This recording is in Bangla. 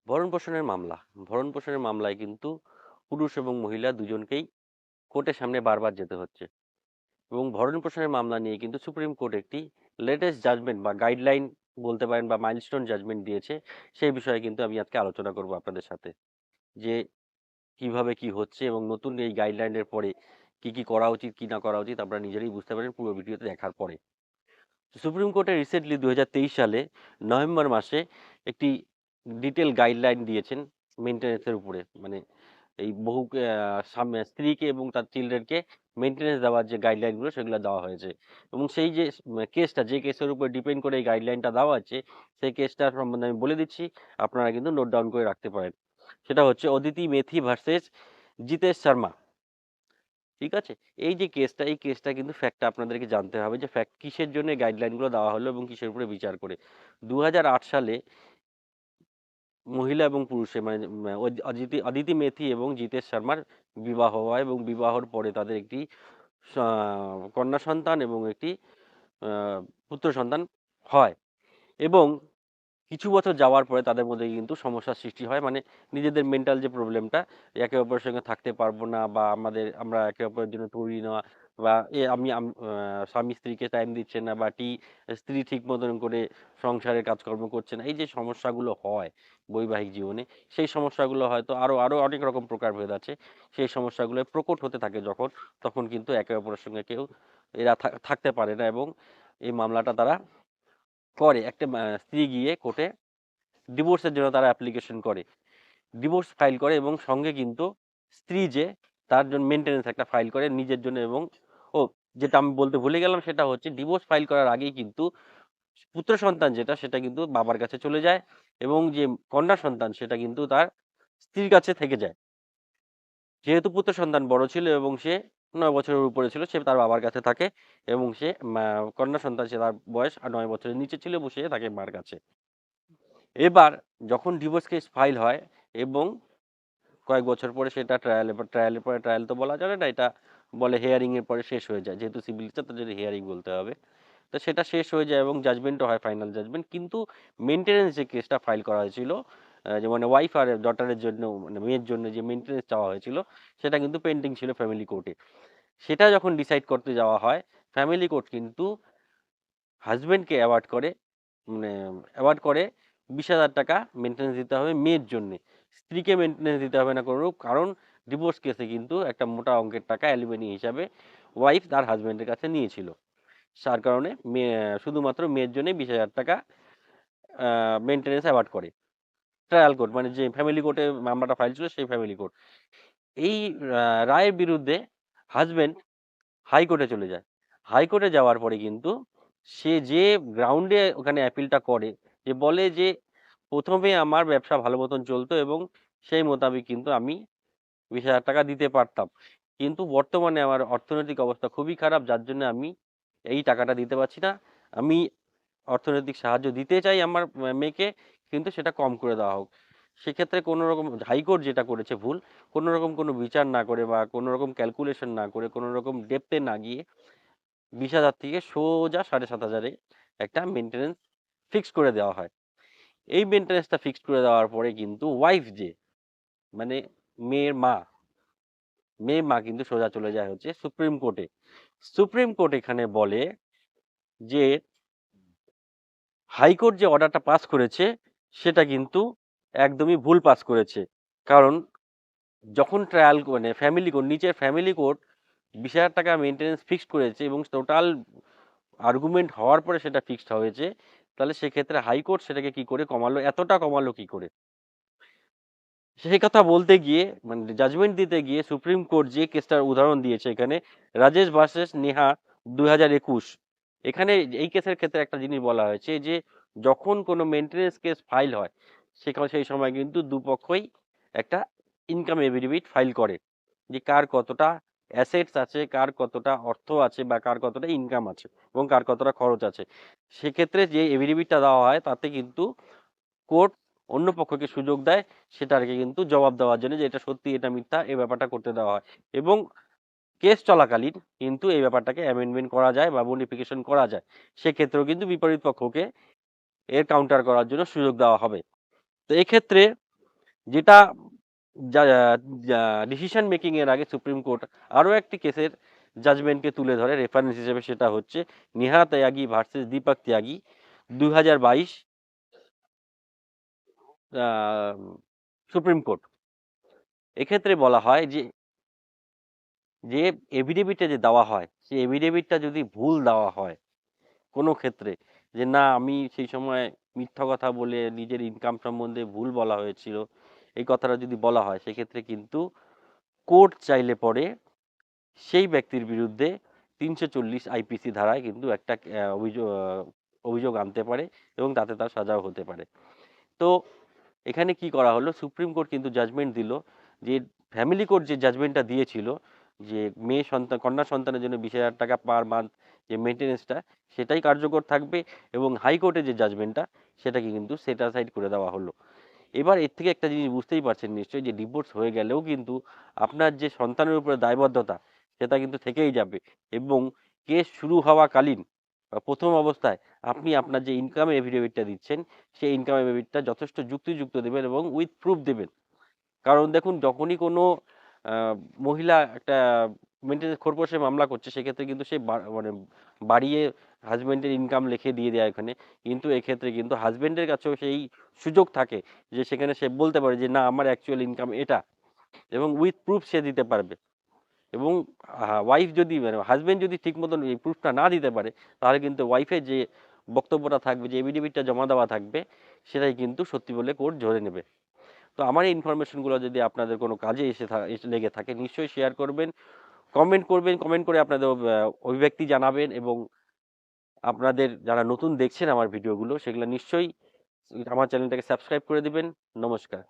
ভরণ-পোষণের মামলা। ভরণ-পোষণের মামলায় কিন্তু পুরুষ এবং মহিলা দুজনকেই কোর্টের সামনে বারবার যেতে হচ্ছে এবং ভরণ-পোষণের মামলা নিয়ে কিন্তু সুপ্রিম কোর্ট একটি লেটেস্ট জাজমেন্ট বা গাইডলাইন বলতে পারেন বা মাইলস্টোন জাজমেন্ট দিয়েছে। সেই বিষয়ে কিন্তু আমি আজকে আলোচনা করব আপনাদের সাথে। যে কিভাবে কি হচ্ছে এবং নতুন এই গাইডলাইনের পরে কি, কি করা উচিত, কি না করা উচিত আপনারা নিজেরাই বুঝতে পারেন পুরো ভিডিওতে দেখার পরে। সুপ্রিম কোর্টে রিসেন্টলি ২০২৩ সালে নভেম্বর মাসে একটি ডিটেইল গাইডলাইন দিয়েছেন মেইনটেন্যান্স এর উপরে। মানে এই বহুকে স্ত্রীকে এবং তার চিলড্রেনকে মেইনটেন্যান্স দেওয়ার যে গাইডলাইনগুলো সেগুলো দেওয়া হয়েছে। এবং সেই যে কেসটা যে কেসের উপর ডিপেন্ড করে এই গাইডলাইনটা দেওয়া আছে, সেই কেসটার সম্বন্ধে আমি বলে দিচ্ছি, আপনারা কিন্তু নোট ডাউন করে রাখতে পারেন। সেটা হচ্ছে অদিতি মেথি ভার্সেস জিতেশ শর্মা। ঠিক আছে? এই যে কেসটা, এই কেসটা কিন্তু ফ্যাক্টটা আপনাদেরকে জানতে হবে যে ফ্যাক্ট কিসের জন্য এই গাইডলাইনগুলো দেওয়া হলো এবং কিসের উপরে বিচার করে। ২০০৮ সালে মহিলা এবং পুরুষের মানে অদিতি মেথি এবং জিতেশ শর্মার বিবাহ হয় এবং বিবাহর পরে তাদের একটি কন্যা সন্তান এবং একটি পুত্র সন্তান হয় এবং কিছু বছর যাওয়ার পরে তাদের মধ্যে কিন্তু সমস্যার সৃষ্টি হয়। মানে নিজেদের মেন্টাল যে প্রবলেমটা, একে অপরের সঙ্গে থাকতে পারবো না বা আমরা একে অপরের জন্য তৈরি না, বা স্বামী স্ত্রীকে টাইম দিচ্ছে না, বা স্ত্রী ঠিক মতন করে সংসারের কাজকর্ম করছে না, এই যে সমস্যাগুলো হয় বৈবাহিক জীবনে, সেই সমস্যাগুলো হয়তো আরো আরো অনেক রকম প্রকারভেদ আছে। সেই সমস্যাগুলো প্রকট হতে থাকে যখন, তখন কিন্তু একে অপরের সঙ্গে কেউ এরা থাকতে পারে না এবং এই মামলাটা তারা করে। একটা স্ত্রী গিয়ে কোর্টে ডিভোর্সের জন্য তারা অ্যাপ্লিকেশন করে, ডিভোর্স ফাইল করে এবং সঙ্গে কিন্তু স্ত্রী যে তার জন্য মেনটেন্যান্স একটা ফাইল করে নিজের জন্য। এবং ও, যেটা আমি বলতে ভুলে গেলাম সেটা হচ্ছে ডিভোর্স ফাইল করার আগেই কিন্তু পুত্র সন্তান যেটা সেটা কিন্তু বাবার কাছে চলে যায় এবং যে কন্যা সন্তান সেটা কিন্তু তার স্ত্রীর কাছে থেকে যায়। যেহেতু পুত্র সন্তান বড় ছিল এবং সে ৯ বছরের উপরে ছিল, সে তার বাবার কাছে থাকে এবং সে কন্যা সন্তান সে তার বয়স ৯ বছরের নিচে ছিল, বসে থাকে মার কাছে। এবার যখন ডিভোর্স কেস ফাইল হয় এবং কয়েক বছর পরে সেটা ট্রায়ালের পরে, ট্রায়াল তো বলা যাবে না, এটা বলে হিয়ারিং এর পরে শেষ হয়ে যায়, যেহেতু সিভিল কেস তার জন্য হিয়ারিং বলতে হবে। তো সেটা শেষ হয়ে যায় এবং জাজমেন্টও হয়, ফাইনাল জাজমেন্ট। কিন্তু মেনটেন্যান্স যে কেসটা ফাইল করা হয়েছিল, যে মানে ওয়াইফ আর ডটারের জন্য, মানে মেয়ের জন্য যে মেনটেন্যান্স চাওয়া হয়েছিল, সেটা কিন্তু পেন্ডিং ছিল ফ্যামিলি কোর্টে। সেটা যখন ডিসাইড করতে যাওয়া হয়, ফ্যামিলি কোর্ট কিন্তু হাজবেন্ডকে অ্যাওয়ার্ড করে ২০,০০০ টাকা মেনটেন্যান্স দিতে হবে মেয়ের জন্য, স্ত্রীকে মেনটেন্যান্স দিতে হবে না কোনো, কারণ ডিভোর্স কেসে কিন্তু একটা মোটা অঙ্কের টাকা অ্যালিমনি হিসাবে ওয়াইফ তার হাজবেন্ডের কাছে নিয়েছিল। যার কারণে শুধুমাত্র মেয়ের জন্য ২০,০০০ টাকা মেনটেন্যান্স অ্যাওয়ার্ড করে ট্রায়াল কোর্ট, মানে যে ফ্যামিলি কোর্টে মামলাটা ফাইল ছিল সেই ফ্যামিলি কোর্ট। এই রায়ের বিরুদ্ধে হাজবেন্ড হাইকোর্টে চলে যায়। হাইকোর্টে যাওয়ার পরে কিন্তু সে যে গ্রাউন্ডে ওখানে অ্যাপিলটা করে, যে বলে যে প্রথমে আমার ব্যবসা ভালো মতন চলতো এবং সেই মোতাবেক কিন্তু আমি ২০,০০০ টাকা দিতে পারতাম, কিন্তু বর্তমানে আমার অর্থনৈতিক অবস্থা খুবই খারাপ, যার জন্য আমি এই টাকাটা দিতে পারছি না। আমি অর্থনৈতিক সাহায্য দিতে চাই আমার মেয়েকে, কিন্তু সেটা কম করে দেওয়া হোক। সেক্ষেত্রে কোনো রকম হাইকোর্ট যেটা করেছে ভুল, কোনো রকম কোনো বিচার না করে বা কোনো রকম ক্যালকুলেশন না করে, কোনো রকম ডেপথে না গিয়ে ২০,০০০ থেকে সোজা ৭,৫০০-এ একটা মেনটেন্যান্স ফিক্সড করে দেওয়া হয়। এই মেনটেন্যান্সটা ফিক্সড করে দেওয়ার পরে কিন্তু ওয়াইফ যে, মানে মেয়ের মা, মেয়ের মা কিন্তু সোজা চলে যায় হচ্ছে সুপ্রিম কোর্টে। সুপ্রিম কোর্ট এখানে বলে যে হাইকোর্ট যে অর্ডারটা পাস করেছে সেটা কিন্তু একদমই ভুল পাস করেছে। কারণ যখন ট্রায়াল মানে ফ্যামিলি কোর্ট, নিচের ফ্যামিলি কোর্ট ২০,০০০ টাকা মেনটেন্যান্স ফিক্সড করেছে এবং টোটাল আর্গুমেন্ট হওয়ার পরে সেটা ফিক্সড হয়েছে, তাহলে সেক্ষেত্রে হাইকোর্ট সেটাকে কি করে কমালো, এতটা কমালো কি করে? সেই কথা বলতে গিয়ে, মানে জাজমেন্ট দিতে গিয়ে সুপ্রিম কোর্ট যে কেসটার উদাহরণ দিয়েছে এখানে, রাজেশ ভার্সেস নেহা ২০২১, এখানে এই কেসের ক্ষেত্রে একটা জিনিস বলা হয়েছে যে যখন কোনো মেনটেন্যান্স কেস ফাইল হয় সেখানে সেই সময় কিন্তু দুপক্ষই একটা ইনকাম এফিডেভিট ফাইল করে, যে কার কতটা অ্যাসেটস আছে, কার কতটা অর্থ আছে বা কার কতটা ইনকাম আছে এবং কার কতটা খরচ আছে। সেক্ষেত্রে যে এফিডেভিটটা দেওয়া হয় তাতে কিন্তু কোর্ট অন্য পক্ষকে সুযোগ দেয় সেটাকে কিন্তু জবাব দেওয়ার জন্য, যে এটা সত্যি এটা মিথ্যা এই ব্যাপারটা করতে দেওয়া হয়। এবং কেস চলাকালীন কিন্তু এই ব্যাপারটাকে অ্যামেন্ডমেন্ট করা যায় বা মডিফিকেশন করা যায়। সেক্ষেত্রেও কিন্তু বিপরীত পক্ষকে এর কাউন্টার করার জন্য সুযোগ দেওয়া হবে। তো এক্ষেত্রে যেটা যা ডিসিশন মেকিং এর আগে সুপ্রিম কোর্ট আরও একটি কেসের জাজমেন্টকে তুলে ধরে রেফারেন্স হিসেবে, সেটা হচ্ছে নেহা ত্যাগী ভার্সেস দীপক ত্যাগী 2022 সুপ্রিম কোর্ট। এক্ষেত্রে বলা হয় যে যে এফিডেভিটে যে দেওয়া হয়, সেই এফিডেভিটটা যদি ভুল দেওয়া হয় কোনো ক্ষেত্রে, যে না আমি সেই সময় মিথ্যা কথা বলে নিজের ইনকাম সম্বন্ধে ভুল বলা হয়েছিল, এই কথাটা যদি বলা হয়, সেক্ষেত্রে কিন্তু কোর্ট চাইলে পরে সেই ব্যক্তির বিরুদ্ধে 340 আইপিসি ধারায় কিন্তু একটা অভিযোগ আনতে পারে এবং তাতে তার সাজাও হতে পারে। তো এখানে কি করা হলো, সুপ্রিম কোর্ট কিন্তু জাজমেন্ট দিল যে ফ্যামিলি কোর্ট যে জাজমেন্টটা দিয়েছিল যে মেয়ে সন্তান কন্যা সন্তানের জন্য 20,000 টাকা পার মান্থ যে মেনটেনেন্সটা, সেটাই কার্যকর থাকবে, এবং হাইকোর্টের যে জাজমেন্টটা সেটাকে কিন্তু সেট অ্যাসাইড করে দেওয়া হলো। এবার এর থেকে একটা জিনিস বুঝতেই পারছেন নিশ্চয়ই, যে ডিভোর্স হয়ে গেলেও কিন্তু আপনার যে সন্তানের উপরে দায়বদ্ধতা সেটা কিন্তু থেকেই যাবে, এবং কেস শুরু হওয়াকালীন বা প্রথম অবস্থায় আপনি আপনার যে ইনকাম এফিডেভিটটা দিচ্ছেন, সেই ইনকাম এফিডেভিটটা যথেষ্ট যুক্তিযুক্ত দেবেন এবং উইথ প্রুফ দেবেন। কারণ দেখুন, যখনই কোনো মহিলা একটা মেনটেন্যান্স খোরপোশে মামলা করছে, সেক্ষেত্রে কিন্তু সে মানে বাড়িয়ে হাজব্যান্ডের ইনকাম লিখে দিয়ে দেয় ওখানে, কিন্তু এক্ষেত্রে কিন্তু হাজব্যান্ডের কাছেও সেই সুযোগ থাকে যে সেখানে সে বলতে পারে যে না আমার অ্যাকচুয়াল ইনকাম এটা, এবং উইথ প্রুফ সে দিতে পারবে। এবং ওয়াইফ যদি মানে হাজব্যান্ড যদি ঠিক মতন এই প্রুফটা না দিতে পারে, তাহলে কিন্তু ওয়াইফের যে বক্তব্যটা থাকবে, যে এফিডেভিটটা জমা দেওয়া থাকবে, সেটাই কিন্তু সত্যি বলে কোর্ট ধরে নেবে। তো আমার এই ইনফরমেশনগুলো যদি আপনাদের কোনো কাজে এসে লেগে থাকে, নিশ্চয়ই শেয়ার করবেন, কমেন্ট করবেন, কমেন্ট করে আপনাদের অভিব্যক্তি জানাবেন, এবং আপনাদের যারা নতুন দেখছেন আমার ভিডিওগুলো, সেগুলো নিশ্চয়ই আমার চ্যানেলটাকে সাবস্ক্রাইব করে দিবেন। নমস্কার।